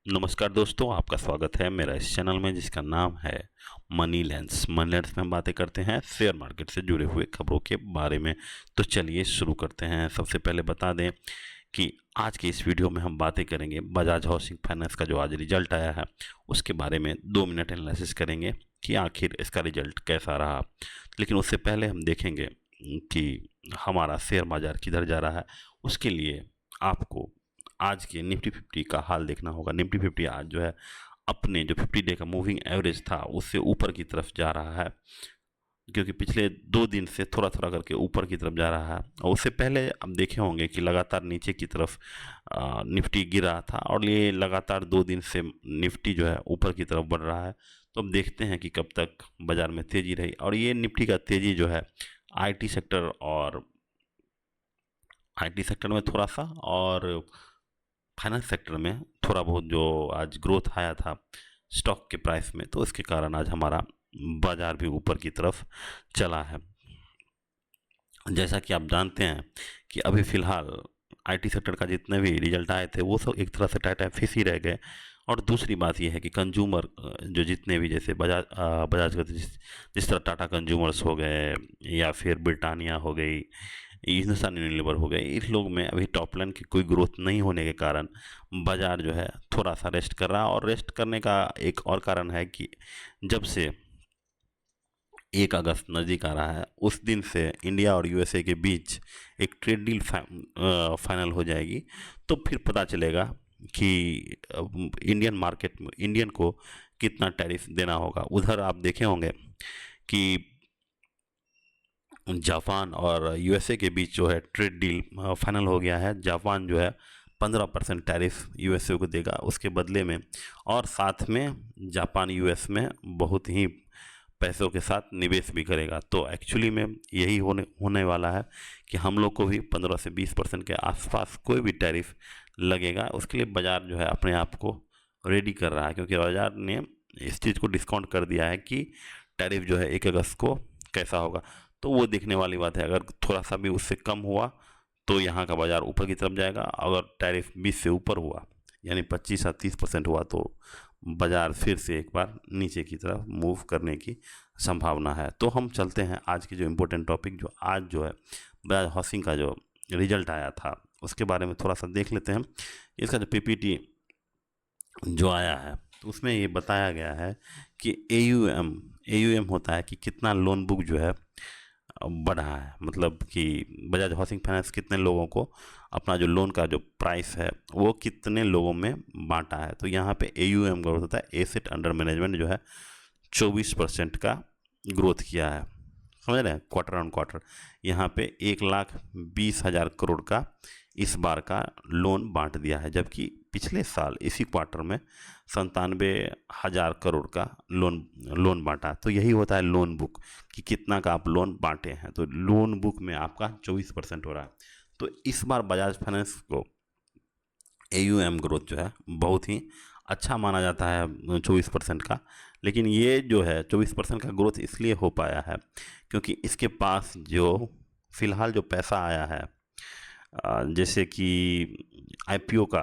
नमस्कार दोस्तों, आपका स्वागत है मेरा इस चैनल में जिसका नाम है मनी लेंस। मनी लेंस में हम बातें करते हैं शेयर मार्केट से जुड़े हुए खबरों के बारे में। तो चलिए शुरू करते हैं। सबसे पहले बता दें कि आज की इस वीडियो में हम बातें करेंगे बजाज हाउसिंग फाइनेंस का जो आज रिजल्ट आया है उसके बारे में 2 मिनट एनालिसिस करेंगे कि आखिर इसका रिजल्ट कैसा रहा। लेकिन उससे पहले हम देखेंगे कि हमारा शेयर बाजार किधर जा रहा है। उसके लिए आपको आज के निफ्टी 50 का हाल देखना होगा। निफ्टी 50 आज जो है अपने जो 50 डे का मूविंग एवरेज था उससे ऊपर की तरफ जा रहा है, क्योंकि पिछले 2 दिन से थोड़ा थोड़ा करके ऊपर की तरफ जा रहा है। और उससे पहले आप देखे होंगे कि लगातार नीचे की तरफ निफ्टी गिरा था और ये लगातार 2 दिन से निफ्टी जो है ऊपर की तरफ बढ़ रहा है। तो अब देखते हैं कि कब तक बाजार में तेज़ी रही। और ये निफ्टी का तेज़ी जो है आईटी सेक्टर और आईटी सेक्टर में थोड़ा सा और फाइनेंस सेक्टर में थोड़ा बहुत जो आज ग्रोथ आया था स्टॉक के प्राइस में, तो इसके कारण आज हमारा बाजार भी ऊपर की तरफ चला है। जैसा कि आप जानते हैं कि अभी फ़िलहाल आईटी सेक्टर का जितने भी रिजल्ट आए थे वो सब एक तरह से टाटा फिश ही रह गए। और दूसरी बात यह है कि कंज्यूमर जो जितने भी जैसे बजाज का जिस तरह टाटा कंज्यूमर्स हो गए या फिर ब्रिटानिया हो गई, हिंदुस्तान यूनिलीवर हो गए, इस लोग में अभी टॉप लाइन की कोई ग्रोथ नहीं होने के कारण बाजार जो है थोड़ा सा रेस्ट कर रहा है। और रेस्ट करने का एक और कारण है कि जब से 1 अगस्त नज़दीक आ रहा है उस दिन से इंडिया और यूएसए के बीच एक ट्रेड डील फाइनल हो जाएगी। तो फिर पता चलेगा कि इंडियन मार्केट में इंडियन को कितना टैरिफ देना होगा। उधर आप देखे होंगे कि जापान और यूएसए के बीच जो है ट्रेड डील फाइनल हो गया है। जापान जो है 15% टैरिफ यूएसए को देगा उसके बदले में, और साथ में जापान यूएस में बहुत ही पैसों के साथ निवेश भी करेगा। तो एक्चुअली में यही होने वाला है कि हम लोग को भी 15 से 20% के आसपास कोई भी टैरिफ लगेगा। उसके लिए बाज़ार जो है अपने आप को रेडी कर रहा है, क्योंकि बाज़ार ने इस चीज़ को डिस्काउंट कर दिया है कि टैरिफ जो है 1 अगस्त को कैसा होगा। तो वो देखने वाली बात है। अगर थोड़ा सा भी उससे कम हुआ तो यहाँ का बाज़ार ऊपर की तरफ जाएगा। अगर टैरिफ 20 से ऊपर हुआ यानी 25 या 30% हुआ तो बाज़ार फिर से एक बार नीचे की तरफ मूव करने की संभावना है। तो हम चलते हैं आज की जो इम्पोर्टेंट टॉपिक जो आज जो है बजाज हाउसिंग का जो रिजल्ट आया था उसके बारे में थोड़ा सा देख लेते हैं। इसका जो पीपीटी जो आया है तो उसमें ये बताया गया है कि एयूएम होता है कि कितना लोन बुक जो है बढ़ा है, मतलब कि बजाज हाउसिंग फाइनेंस कितने लोगों को अपना जो लोन का जो प्राइस है वो कितने लोगों में बांटा है। तो यहाँ पे एयूएम ग्रोथ होता है, एसेट अंडर मैनेजमेंट जो है 24% का ग्रोथ किया है। समझ रहे हैं, क्वार्टर ऑन क्वार्टर यहाँ पे 1,20,000 करोड़ का इस बार का लोन बांट दिया है, जबकि पिछले साल इसी क्वार्टर में 97,000 करोड़ का लोन बांटा। तो यही होता है लोन बुक कि कितना का आप लोन बांटे हैं। तो लोन बुक में आपका 24% हो रहा है। तो इस बार बजाज फाइनेंस को एयूएम ग्रोथ जो है बहुत ही अच्छा माना जाता है 24% का। लेकिन ये जो है 24% का ग्रोथ इसलिए हो पाया है क्योंकि इसके पास जो फ़िलहाल जो पैसा आया है, जैसे कि आईपीओ का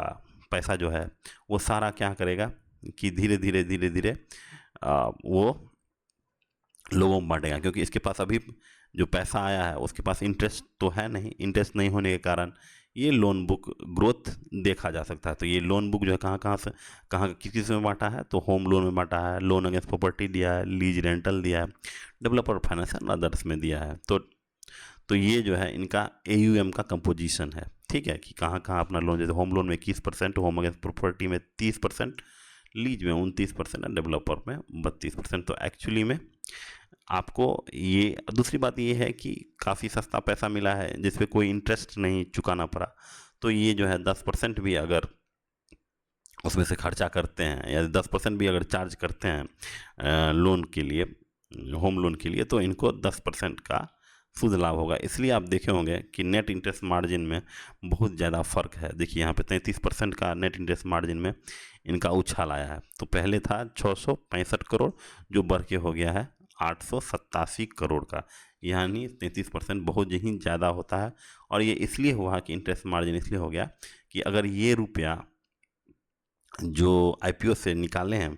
पैसा जो है वो सारा क्या करेगा कि धीरे धीरे धीरे धीरे वो लोगों में बांटेगा, क्योंकि इसके पास अभी जो पैसा आया है उसके पास इंटरेस्ट तो है नहीं। इंटरेस्ट नहीं होने के कारण ये लोन बुक ग्रोथ देखा जा सकता है। तो ये लोन बुक जो है कहाँ कहाँ से कहाँ किस किस में बांटा है, तो होम लोन में बांटा है, लोन अगेंस्ट प्रॉपर्टी दिया है, लीज रेंटल दिया है, डेवलपर फाइनेंस एंड अदर्स में दिया है। तो ये जो है इनका एयूएम का कंपोजिशन है। ठीक है, कि कहाँ कहाँ अपना लोन, जैसे होम लोन में 21%, होम अगेंस्ट प्रॉपर्टी में 30%, लीज में 29% और डेवलपर में 32%। तो एक्चुअली में आपको ये दूसरी बात ये है कि काफ़ी सस्ता पैसा मिला है जिस पे कोई इंटरेस्ट नहीं चुकाना पड़ा। तो ये जो है 10% भी अगर उसमें से खर्चा करते हैं या 10% भी अगर चार्ज करते हैं लोन के लिए, होम लोन के लिए, तो इनको 10% का सूद लाभ होगा। इसलिए आप देखे होंगे कि नेट इंटरेस्ट मार्जिन में बहुत ज़्यादा फ़र्क है। देखिए यहाँ पे 33% का नेट इंटरेस्ट मार्जिन में इनका उछाल आया है। तो पहले था 665 करोड़ जो बढ़ के हो गया है 887 करोड़ का, यानी 33% बहुत ही ज़्यादा होता है। और ये इसलिए हुआ कि इंटरेस्ट मार्जिन इसलिए हो गया कि अगर ये रुपया जो आईपीओ से निकाले हैं,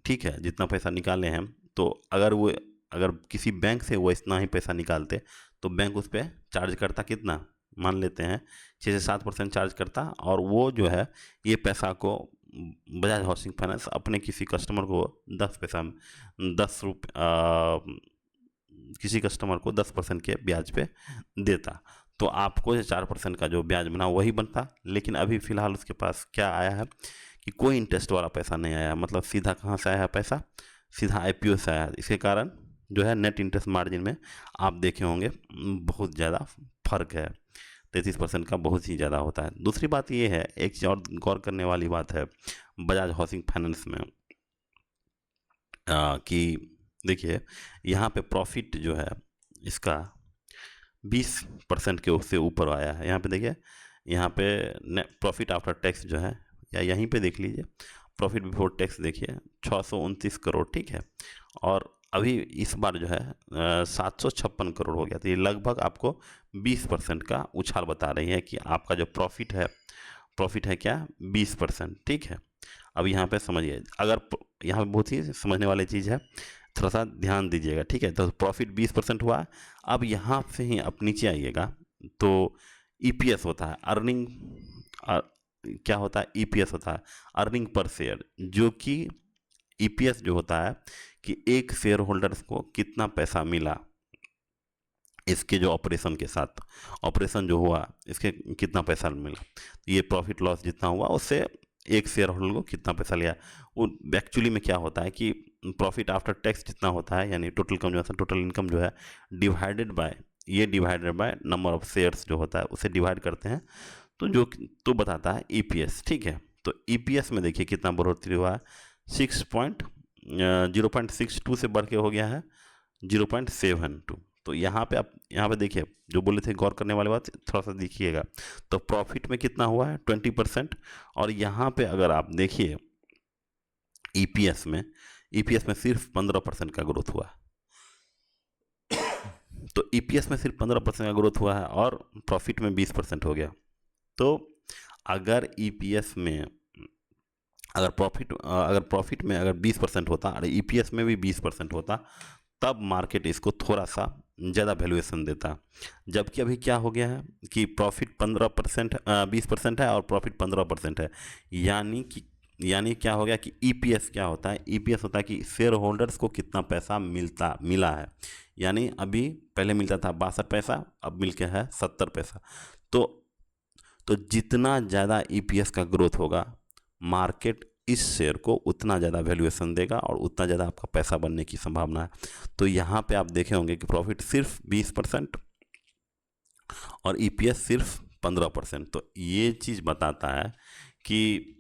ठीक है, जितना पैसा निकाले हैं, तो अगर किसी बैंक से वो इतना ही पैसा निकालते तो बैंक उस पर चार्ज करता कितना, मान लेते हैं 6 से 7% चार्ज करता, और वो जो है ये पैसा को बजाज हाउसिंग फाइनेंस अपने किसी कस्टमर को 10 पैसा 10 रुपये किसी कस्टमर को 10% के ब्याज पे देता, तो आपको 4% का जो ब्याज बना वही बनता। लेकिन अभी फ़िलहाल उसके पास क्या आया है कि कोई इंटरेस्ट वाला पैसा नहीं आया, मतलब सीधा कहाँ से आया है पैसा, सीधा आईपीओ से आया है। इसके कारण जो है नेट इंटरेस्ट मार्जिन में आप देखे होंगे बहुत ज़्यादा फर्क है, 33% का बहुत ही ज़्यादा होता है। दूसरी बात ये है, एक चीज़ और गौर करने वाली बात है बजाज हाउसिंग फाइनेंस में, कि देखिए यहाँ पे प्रॉफिट जो है इसका 20% के उससे ऊपर आया है। यहाँ पे देखिए, यहाँ पे प्रॉफिट आफ्टर टैक्स जो है, या यहीं पे देख लीजिए प्रॉफिट बिफोर टैक्स, देखिए 629 करोड़, ठीक है, और अभी इस बार जो है 756 करोड़ हो गया। तो ये लगभग आपको 20% का उछाल बता रही है कि आपका जो प्रॉफिट है क्या, 20%, ठीक है। अब यहाँ पे समझिए, अगर यहाँ पे बहुत ही समझने वाली चीज़ है, थोड़ा सा ध्यान दीजिएगा, ठीक है। तो प्रॉफिट 20% हुआ। अब यहाँ से ही आप नीचे आइएगा तो ईपीएस होता है, अर्निंग, क्या होता है, ईपीएस होता है, अर्निंग पर शेयर, जो कि ईपीएस जो होता है कि एक शेयर होल्डर्स को कितना पैसा मिला इसके जो ऑपरेशन के साथ, ऑपरेशन जो हुआ इसके कितना पैसा मिला, तो ये प्रॉफिट लॉस जितना हुआ उससे एक शेयर होल्डर को कितना पैसा लिया। वो एक्चुअली में क्या होता है कि प्रॉफिट आफ्टर टैक्स जितना होता है, यानी टोटल इनकम जो है divided by number of shares जो होता है उसे डिवाइड करते हैं, तो बताता है ईपीएस, ठीक है। तो ईपीएस में देखिए कितना बढ़ोतरी हुआ है, 0.62 से बढ़ के हो गया है 0.72। तो यहाँ पे देखिए, जो बोले थे गौर करने वाली बात, थोड़ा सा देखिएगा, तो प्रॉफिट में कितना हुआ है 20%, और यहाँ पे अगर आप देखिए ईपीएस में सिर्फ 15% का ग्रोथ हुआ है। तो ईपीएस में सिर्फ 15% का ग्रोथ हुआ है और प्रॉफिट में 20% हो गया। तो अगर ईपीएस में अगर प्रॉफिट में अगर 20% होता और ईपीएस में भी 20% होता, तब मार्केट इसको थोड़ा सा ज़्यादा वैल्यूएशन देता। जबकि अभी क्या हो गया है कि प्रॉफिट 20% है और प्रॉफिट 15% है, यानी क्या हो गया कि ईपीएस क्या होता है, ईपीएस होता है कि शेयर होल्डर्स को कितना पैसा मिला है। यानी अभी पहले मिलता था 62 पैसा, अब मिल के है 70 पैसा। तो जितना ज़्यादा ईपीएस का ग्रोथ होगा, मार्केट इस शेयर को उतना ज़्यादा वैल्यूएशन देगा और उतना ज़्यादा आपका पैसा बनने की संभावना है। तो यहाँ पे आप देखे होंगे कि प्रॉफिट सिर्फ 20% और ईपीएस सिर्फ 15%। तो ये चीज़ बताता है कि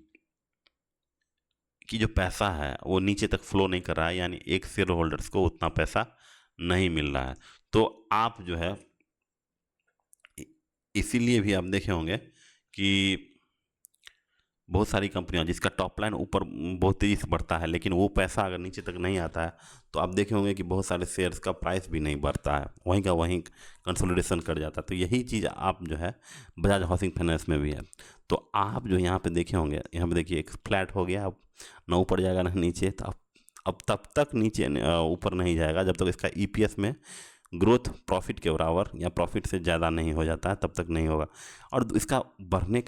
जो पैसा है वो नीचे तक फ्लो नहीं कर रहा है, यानी एक शेयर होल्डर्स को उतना पैसा नहीं मिल रहा है। तो आप जो है इसीलिए भी आप देखे होंगे कि बहुत सारी कंपनियां जिसका टॉप लाइन ऊपर बहुत तेज़ी से बढ़ता है, लेकिन वो पैसा अगर नीचे तक नहीं आता है तो आप देखे होंगे कि बहुत सारे शेयर्स का प्राइस भी नहीं बढ़ता है, वहीं का वहीं कंसोलिडेशन कर जाता है। तो यही चीज़ आप जो है बजाज हाउसिंग फाइनेंस में भी है। तो आप जो यहाँ पे देखे होंगे, यहाँ पे देखिए एक फ्लैट हो गया, अब ना ऊपर जाएगा ना नीचे, तो अब तब तक नीचे ऊपर नहीं जाएगा जब तक इसका ईपीएस में ग्रोथ प्रॉफिट के बराबर या प्रॉफिट से ज़्यादा नहीं हो जाता है, तब तक नहीं होगा। और इसका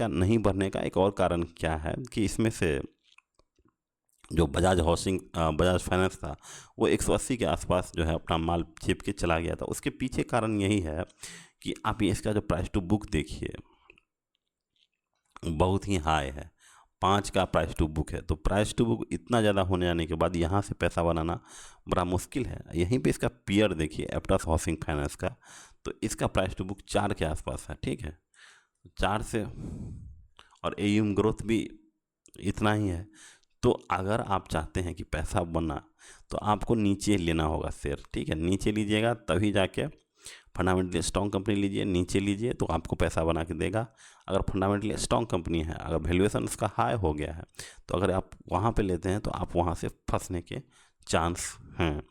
नहीं बढ़ने का एक और कारण क्या है कि इसमें से जो बजाज फाइनेंस था वो 180 के आसपास जो है अपना माल छिप के चला गया था। उसके पीछे कारण यही है कि आप ये इसका जो प्राइस टू बुक देखिए, बहुत ही हाई है, 5 का प्राइस टू बुक है। तो प्राइस टू बुक इतना ज़्यादा होने जाने के बाद यहाँ से पैसा बनाना बड़ा मुश्किल है। यहीं पे इसका पीयर देखिए एप्टास हाउसिंग फाइनेंस का, तो इसका प्राइस टू बुक 4 के आसपास है, ठीक है, 4 से, और एयूएम ग्रोथ भी इतना ही है। तो अगर आप चाहते हैं कि पैसा बनना तो आपको नीचे लेना होगा शेयर, ठीक है, नीचे लीजिएगा तभी जाके, फंडामेंटली स्ट्रॉन्ग कंपनी लीजिए, नीचे लीजिए तो आपको पैसा बना के देगा। अगर फंडामेंटली स्ट्रॉन्ग कंपनी है, अगर वैल्यूएशन उसका हाई हो गया है, तो अगर आप वहाँ पे लेते हैं तो आप वहाँ से फंसने के चांस हैं।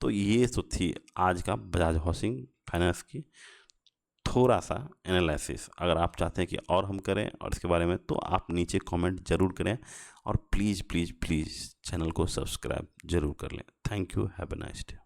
तो ये तो थी आज का बजाज हाउसिंग फाइनेंस की थोड़ा सा एनालिसिस अगर आप चाहते हैं कि और हम करें और इसके बारे में, तो आप नीचे कमेंट ज़रूर करें और प्लीज़ प्लीज़ प्लीज़ चैनल को सब्सक्राइब ज़रूर कर लें। Thank you, have a nice day.